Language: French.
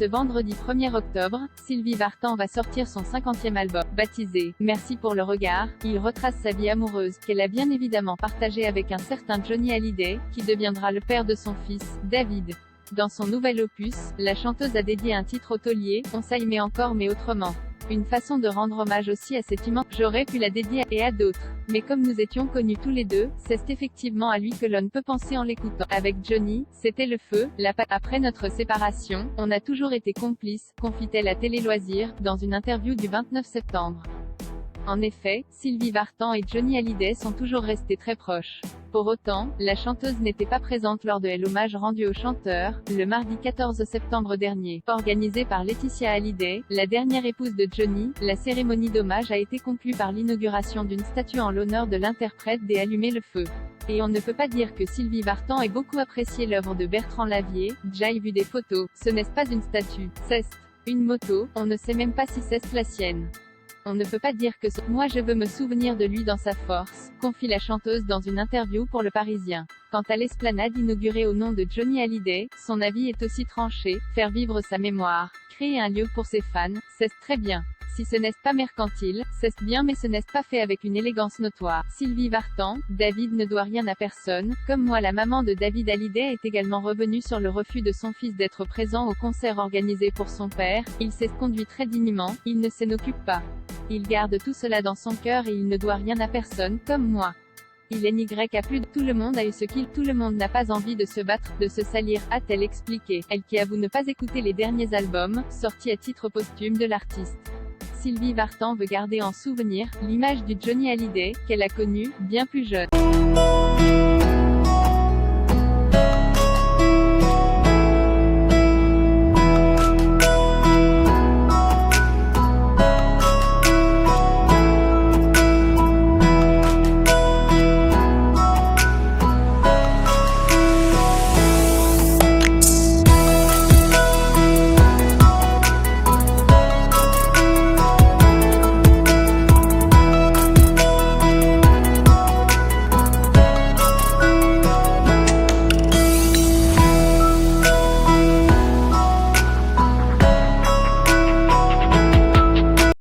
Ce vendredi 1er octobre, Sylvie Vartan va sortir son 50e album, baptisé « Merci pour le regard ». Il retrace sa vie amoureuse, qu'elle a bien évidemment partagée avec un certain Johnny Hallyday, qui deviendra le père de son fils, David. Dans son nouvel opus, la chanteuse a dédié un titre au taulier, On s'aimait encore mais autrement. Une façon de rendre hommage aussi à cet immense. J'aurais pu la dédier et à d'autres. Mais comme nous étions connus tous les deux, c'est effectivement à lui que l'on peut penser en l'écoutant. Avec Johnny, c'était le feu, Après notre séparation, on a toujours été complices, confie-t-elle à Télé Loisirs, dans une interview du 29 septembre. En effet, Sylvie Vartan et Johnny Hallyday sont toujours restés très proches. Pour autant, la chanteuse n'était pas présente lors de l'hommage rendu au chanteur, le mardi 14 septembre dernier. Organisé par Laetitia Hallyday, la dernière épouse de Johnny, la cérémonie d'hommage a été conclue par l'inauguration d'une statue en l'honneur de l'interprète des Allumer le feu. Et on ne peut pas dire que Sylvie Vartan ait beaucoup apprécié l'œuvre de Bertrand Lavier. J'ai vu des photos, ce n'est pas une statue, c'est une moto, on ne sait même pas si c'est la sienne. On ne peut pas dire que moi je veux me souvenir de lui dans sa force, confie la chanteuse dans une interview pour Le Parisien. Quant à l'esplanade inaugurée au nom de Johnny Hallyday, son avis est aussi tranché, faire vivre sa mémoire, créer un lieu pour ses fans, c'est très bien. Si ce n'est pas mercantile, c'est bien mais ce n'est pas fait avec une élégance notoire. Sylvie Vartan, David ne doit rien à personne. Comme moi, la maman de David Hallyday est également revenue sur le refus de son fils d'être présent au concert organisé pour son père. Il s'est conduit très dignement, il ne s'en occupe pas. Il garde tout cela dans son cœur et il ne doit rien à personne, comme moi. Il n'y a plus de tout le monde a eu ce qu'il, tout le monde n'a pas envie de se battre, de se salir, a-t-elle expliqué. Elle qui avoue ne pas écouter les derniers albums, sortis à titre posthume de l'artiste. Sylvie Vartan veut garder en souvenir l'image du Johnny Hallyday, qu'elle a connu, bien plus jeune.